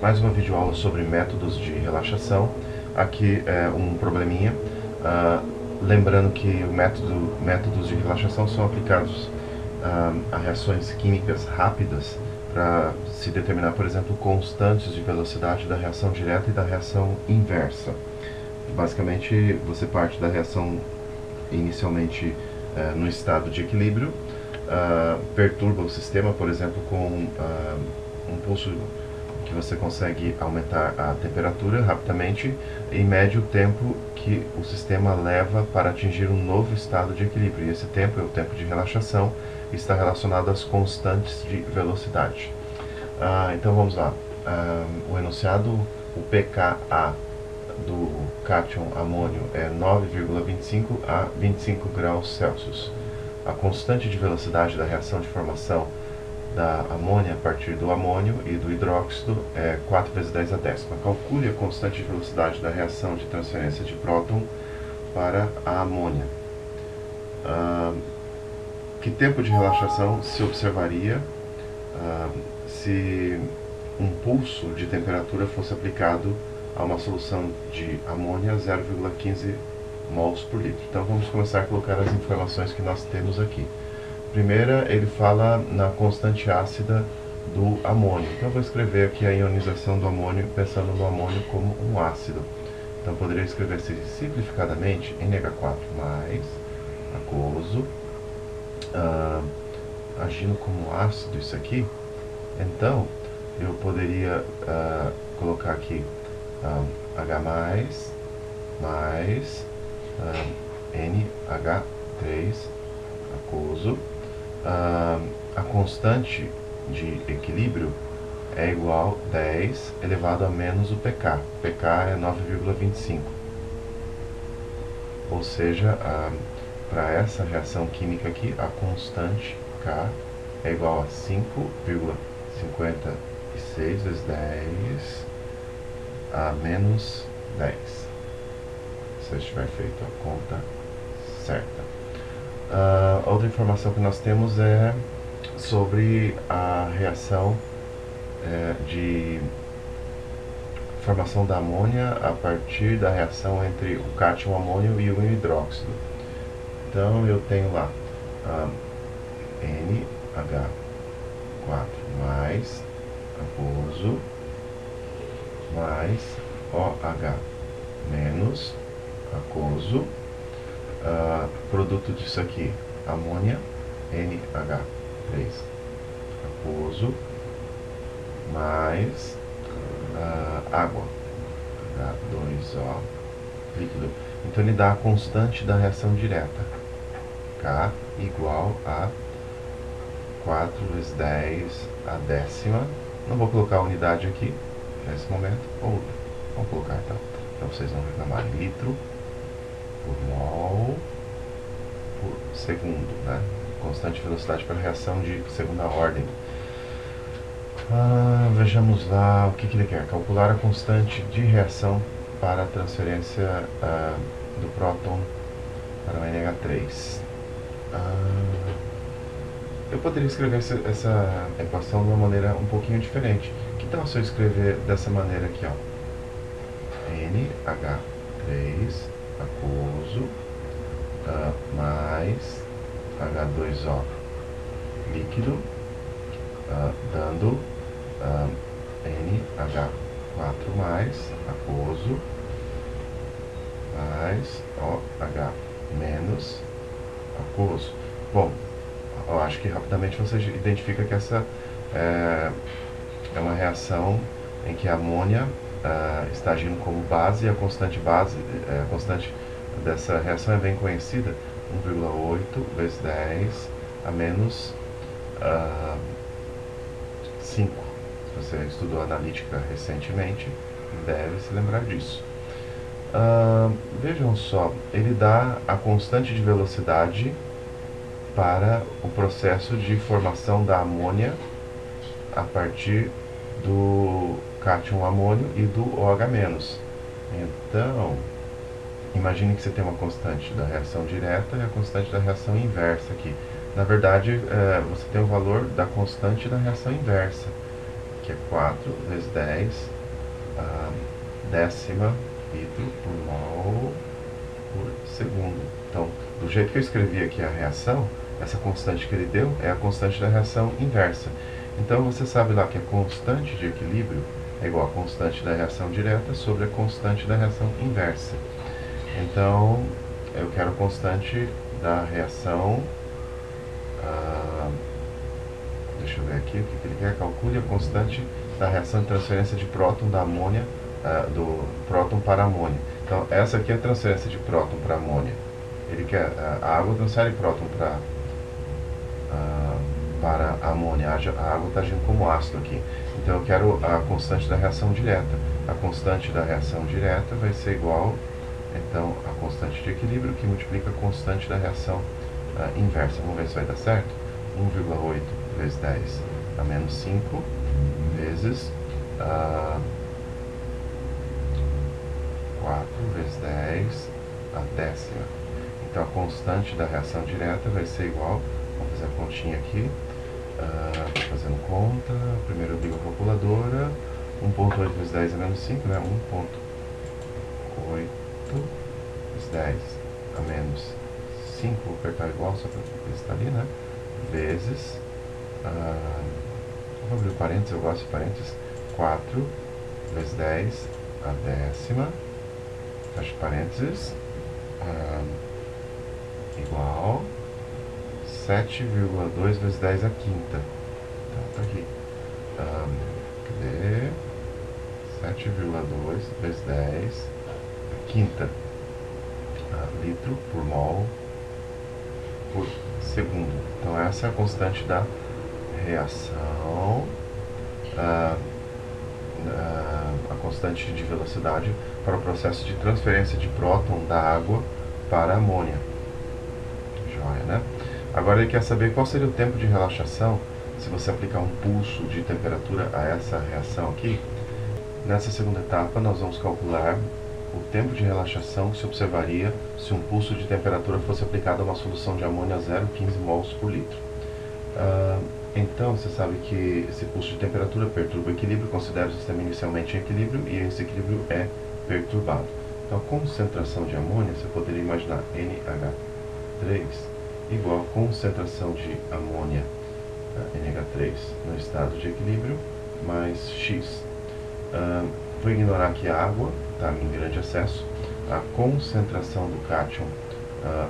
Mais uma videoaula sobre métodos de relaxação. Aqui é um probleminha. Lembrando que métodos de relaxação são aplicados a reações químicas rápidas para se determinar, por exemplo, constantes de velocidade da reação direta e da reação inversa. Basicamente, você parte da reação inicialmente no estado de equilíbrio, perturba o sistema, por exemplo, com um pulso que você consegue aumentar a temperatura rapidamente e mede o tempo que o sistema leva para atingir um novo estado de equilíbrio. E esse tempo é o tempo de relaxação e está relacionado às constantes de velocidade. Então vamos lá. O enunciado, o pKa do cátion amônio é 9,25 a 25 graus Celsius. A constante de velocidade da reação de formação da amônia a partir do amônio e do hidróxido é 4 vezes 10 a décima. Calcule a constante de velocidade da reação de transferência de próton para a amônia. Que tempo de relaxação se observaria se um pulso de temperatura fosse aplicado a uma solução de amônia 0,15 mols por litro? Então vamos começar a colocar as informações que nós temos aqui. Primeira, ele fala na constante ácida do amônio. Então eu vou escrever aqui a ionização do amônio, pensando no amônio como um ácido. Então poderia escrever simplificadamente NH4 mais aquoso, agindo como ácido isso aqui. Então eu poderia colocar aqui H mais NH3 aquoso. A constante de equilíbrio é igual a 10 elevado a menos o pK. pK é 9,25. Ou seja, para essa reação química aqui, a constante K é igual a 5,56 vezes 10 a menos 10. Se eu tiver feito a conta certa. Outra informação que nós temos é sobre a reação de formação da amônia a partir da reação entre o cátion amônio e o hidróxido. Então eu tenho lá NH4 mais aquoso mais OH menos aquoso. Produto disso aqui, amônia, NH3 aquoso, mais água, H2O líquido. Então ele dá a constante da reação direta, K igual a 4 vezes 10 a décima. Não vou colocar a unidade aqui nesse momento, ou vamos colocar então, para vocês não reclamarem, litro por mol por segundo, né? Constante velocidade para reação de segunda ordem. Vejamos lá o que ele quer. Calcular a constante de reação para a transferência do próton para o NH3. Eu poderia escrever essa equação de uma maneira um pouquinho diferente. Que tal se eu escrever dessa maneira aqui, ó? NH3 aquoso mais H2O líquido, dando NH4 mais aquoso mais OH menos aquoso. Bom, eu acho que rapidamente você identifica que essa é uma reação em que a amônia está agindo como base e a constante dessa reação é bem conhecida, 1,8 vezes 10 a menos 5. Se você estudou analítica recentemente, deve se lembrar disso. Vejam só, ele dá a constante de velocidade para o processo de formação da amônia a partir do cátion amônio e do OH-. Então, imagine que você tem uma constante da reação direta e a constante da reação inversa aqui. Na verdade, você tem o valor da constante da reação inversa, aqui é 4 vezes 10 décima litro por mol por segundo. Então, do jeito que eu escrevi aqui a reação, essa constante que ele deu é a constante da reação inversa. Então, você sabe lá que a constante de equilíbrio é igual a constante da reação direta sobre a constante da reação inversa. Então, eu quero a constante da reação... deixa eu ver aqui o que ele quer. Calcule a constante da reação de transferência de próton da amônia, do próton para amônia. Então, essa aqui é a transferência de próton para amônia. Ele quer, a água transfere próton para amônia. A água está agindo como ácido aqui. Então, eu quero a constante da reação direta. A constante da reação direta vai ser igual, então, a constante de equilíbrio que multiplica a constante da reação inversa. Vamos ver se vai dar certo. 1,8 vezes 10 a menos 5 vezes 4 vezes 10 a décima. Então, a constante da reação direta vai ser igual, vamos fazer a continha aqui, fazendo conta, primeiro eu ligo a calculadora, 1,8 vezes 10 a menos 5, né? 1,8 vezes 10 a menos 5, vou apertar igual só para ver se está ali, né? Vezes, vou abrir o parênteses, eu gosto de parênteses, 4 vezes 10 a décima, fecha parênteses, igual 7,2 vezes 10 a quinta. Então, tá aqui. Cadê? 7,2 vezes 10 a quinta litro por mol por segundo. Então, essa é a constante da reação, a constante de velocidade para o processo de transferência de próton da água para a amônia. Joia, né? Agora ele quer saber qual seria o tempo de relaxação se você aplicar um pulso de temperatura a essa reação aqui. Nessa segunda etapa, nós vamos calcular o tempo de relaxação que se observaria se um pulso de temperatura fosse aplicado a uma solução de amônia a 0,15 mols por litro. Então, você sabe que esse pulso de temperatura perturba o equilíbrio, considera o sistema inicialmente em equilíbrio e esse equilíbrio é perturbado. Então, a concentração de amônia, você poderia imaginar NH3 igual a concentração de amônia, NH3, no estado de equilíbrio, mais X. Vou ignorar aqui a água, está em grande excesso. A concentração do cátion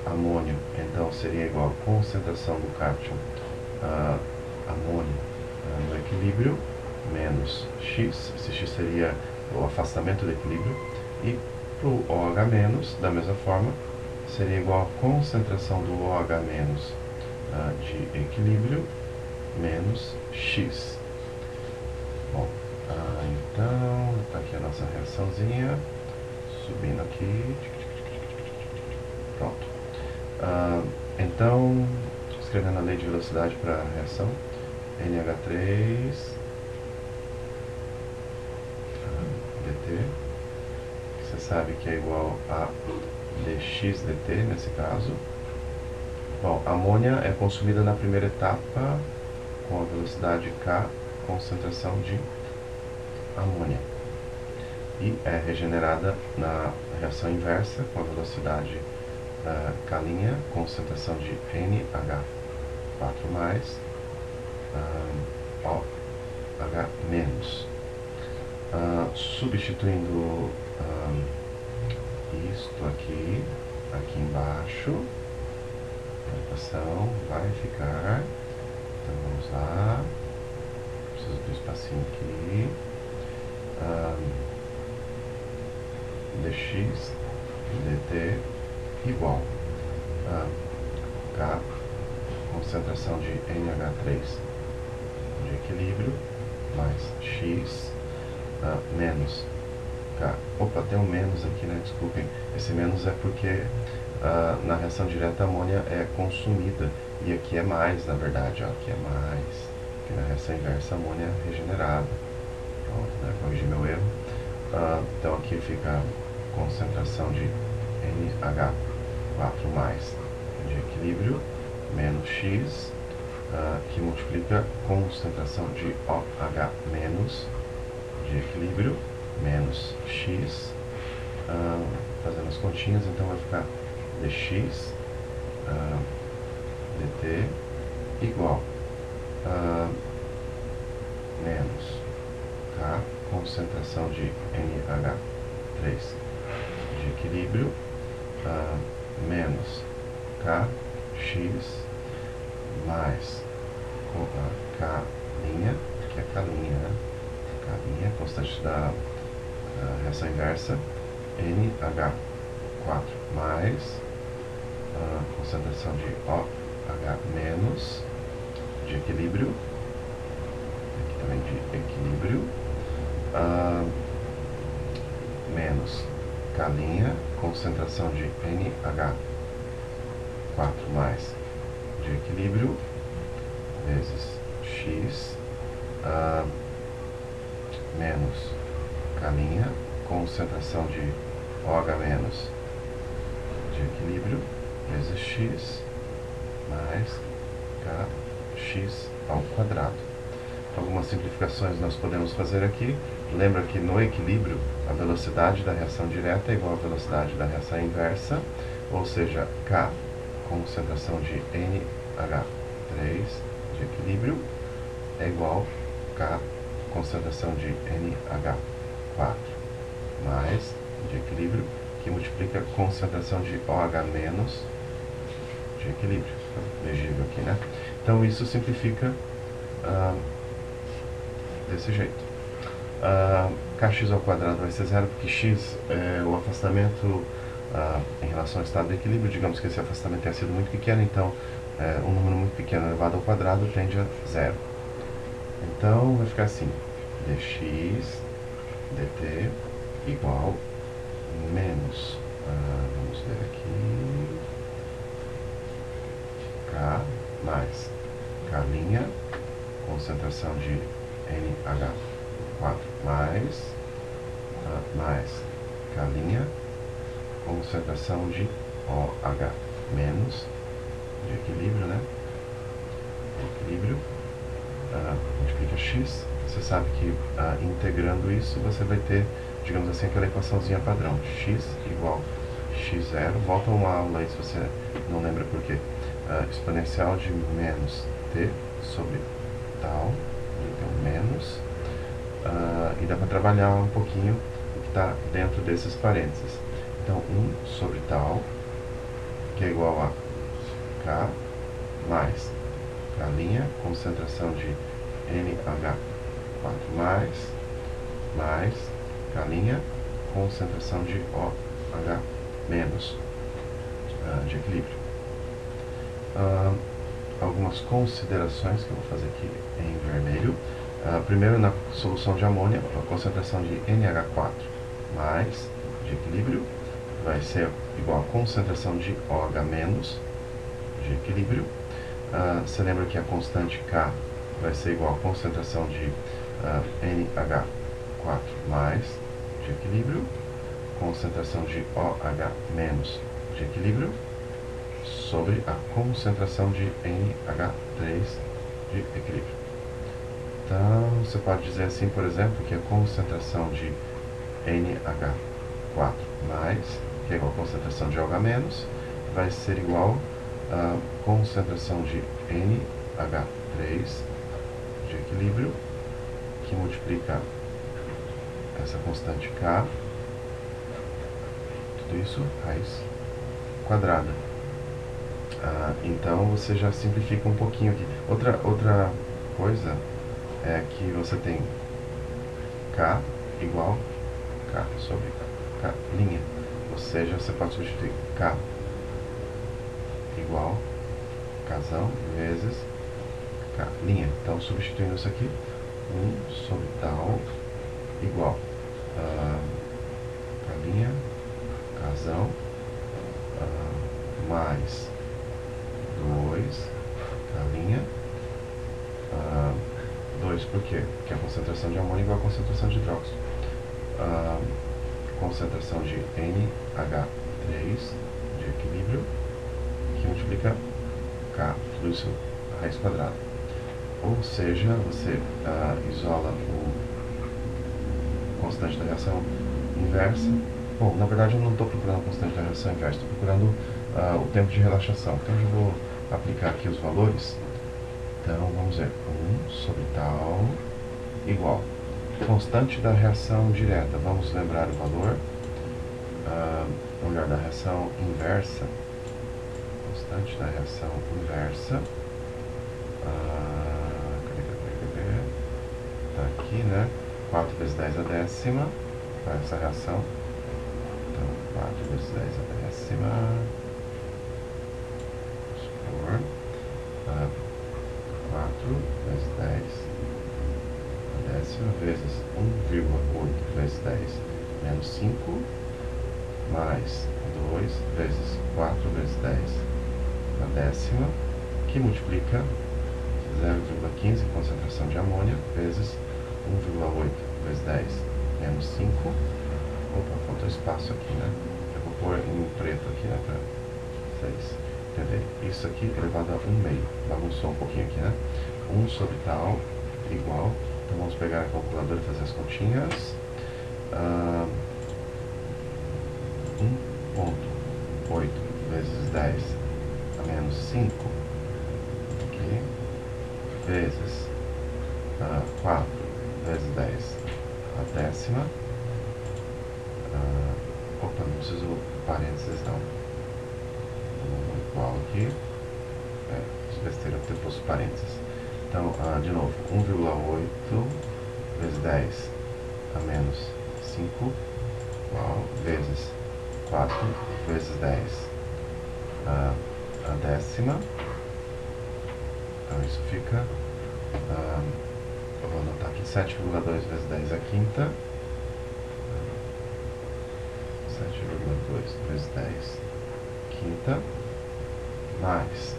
amônio, então, seria igual a concentração do cátion amônio no equilíbrio, menos X. Esse X seria o afastamento do equilíbrio. E para o OH-, da mesma forma, seria igual a concentração do OH- de equilíbrio, menos X. Bom, então, está aqui a nossa reaçãozinha, subindo aqui, pronto. Então, escrevendo a lei de velocidade para a reação, NH3 dt, você sabe que é igual a dx dt nesse caso. Bom, a amônia é consumida na primeira etapa com a velocidade k, concentração de amônia, e é regenerada na reação inversa com a velocidade k', concentração de NH4+, OH-. Substituindo isto aqui embaixo, a equação vai ficar, então vamos lá, preciso do espacinho aqui, dx dt igual a K, concentração de NH3 de equilíbrio, mais X, menos K. Opa, tem um menos aqui, né? Desculpem. Esse menos é porque na reação direta a amônia é consumida. E aqui é mais, na verdade. Ó, aqui é mais. Aqui na reação inversa a amônia é regenerada. Pronto, né? Corrigi meu erro. Então aqui fica a concentração de NH4+ de equilíbrio, menos X, que multiplica concentração de OH menos de equilíbrio menos X, fazendo as continhas, então vai ficar dx dt igual menos K, concentração de NH3 de equilíbrio, menos Kx mais K', que é K', né? K', constante da reação inversa, NH4 mais concentração de OH menos de equilíbrio, aqui também de equilíbrio, menos K', concentração de NH4 mais de equilíbrio, vezes X, menos K', concentração de OH menos de equilíbrio, vezes X, mais Kx ao quadrado. Algumas simplificações nós podemos fazer aqui. Lembra que no equilíbrio a velocidade da reação direta é igual à velocidade da reação inversa, ou seja, K, concentração de NH3 de equilíbrio, é igual a K, concentração de NH4 mais de equilíbrio, que multiplica a concentração de OH menos de equilíbrio. Legível aqui, né? Então isso simplifica desse jeito. Kx ao quadrado vai ser zero, porque x é o afastamento em relação ao estado de equilíbrio. Digamos que esse afastamento tenha sido muito pequeno, então um número muito pequeno elevado ao quadrado tende a zero. Então vai ficar assim, dx dt igual menos, vamos ver aqui, K mais K', concentração de NH4 mais K', concentração de OH menos de equilíbrio, né? Equilíbrio, multiplica X. Você sabe que integrando isso você vai ter, digamos assim, aquela equaçãozinha padrão, x igual x0, volta uma aula aí se você não lembra por quê, exponencial de menos t sobre tal, então menos, e dá para trabalhar um pouquinho o que está dentro desses parênteses. Então 1 sobre tal, que é igual a K mais K', concentração de NH4 mais K', concentração de OH menos de equilíbrio. Algumas considerações que eu vou fazer aqui em vermelho. Primeiro, na solução de amônia, a concentração de NH4 mais de equilíbrio vai ser igual a concentração de OH menos de equilíbrio. Você lembra que a constante K vai ser igual a concentração de NH4 mais de equilíbrio, concentração de OH menos de equilíbrio, sobre a concentração de NH3 de equilíbrio. Então, você pode dizer assim, por exemplo, que a concentração de NH4 mais, que é igual a concentração de OH menos, vai ser igual a concentração de NH3 de equilíbrio, que multiplica essa constante K, tudo isso, raiz quadrada. Então você já simplifica um pouquinho aqui. Outra coisa é que você tem K igual K sobre K'. Ou seja, você pode substituir K igual Kzão vezes K'. Então, substituindo isso aqui, 1 sobre tal igual K', Kzão, mais 2 K', 2 por quê? Porque a concentração de amônia é igual a concentração de hidróxido. Concentração de NH3 de equilíbrio, que multiplica K, tudo isso raiz quadrada. Ou seja, você isola o constante da reação inversa. Bom, na verdade eu não estou procurando a constante da reação inversa, estou procurando o tempo de relaxação. Então eu já vou aplicar aqui os valores. Então vamos ver, 1 sobre tal igual. Constante da reação direta, vamos lembrar o valor. Melhor, da reação inversa. Constante da reação inversa. Cadê? Tá aqui, né? 4 vezes 10 a décima para essa reação. Então, 4 vezes 10 a décima. Vamos supor. 4 vezes 10 a décima vezes 1,8 vezes 10 menos 5 mais 2 vezes 4 vezes 10 a décima, que multiplica 0,15 concentração de amônia vezes 1,8 vezes 10 menos 5. Opa, faltou espaço aqui, né? Eu vou pôr em preto aqui, né? Para vocês entenderem. Isso aqui elevado a 1/2. Bagunçou um pouquinho aqui, né? 1 sobre tal igual. Então vamos pegar a calculadora e fazer as continhas. 1,8 vezes 10 a menos 5 aqui, vezes 4 vezes 10 a décima. Opa, não preciso parênteses não. Igual aqui. Besteira ter posto parênteses. Então, de novo, 1,8 vezes 10 a menos 5 igual, vezes 4 vezes 10 a décima. Então isso fica, eu vou anotar aqui, 7,2 vezes 10 a quinta. 7,2 vezes 10 quinta, mais,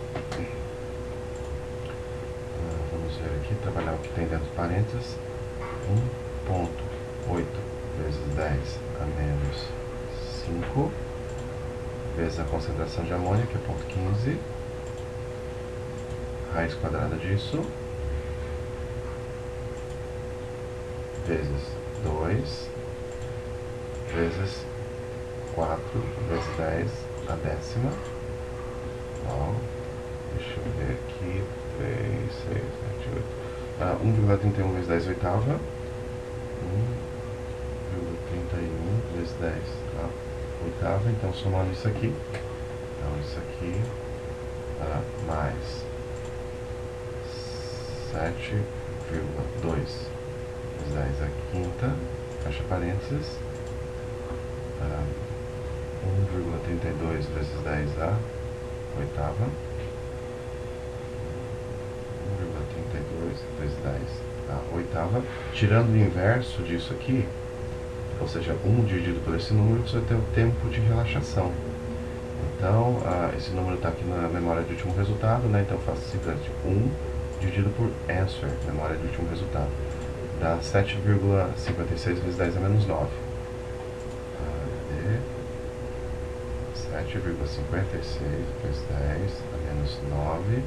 vamos ver aqui, trabalhar o que tem dentro de parênteses, 1,8 vezes 10 a menos 5, vezes a concentração de amônia, que é 0,15, raiz quadrada disso, vezes 2, vezes 4 vezes 10 a décima. Ó, deixa eu ver aqui, 3, 6, 7, 8. 1,31 vezes 10 oitava. 1,31 vezes 10 a oitava. Então, somando isso aqui. Então, isso aqui mais 7,2 vezes 10 a quinta, fecha parênteses. 1,32 vezes 10 a oitava. 1,32 vezes 10 a oitava. Tirando o inverso disso aqui, ou seja, 1 dividido por esse número, você vai ter o tempo de relaxação. Então, esse número está aqui na memória de último resultado, né? Então, eu faço simplesmente 1 dividido por answer, memória de último resultado. Dá 7,56 vezes 10 a menos 9. 7,56 vezes 10 a menos 9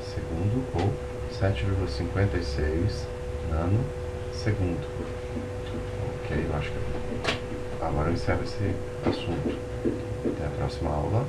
segundo, ou 7,56 nano segundo. Ok, eu acho que agora eu encerro esse assunto. Até a próxima aula.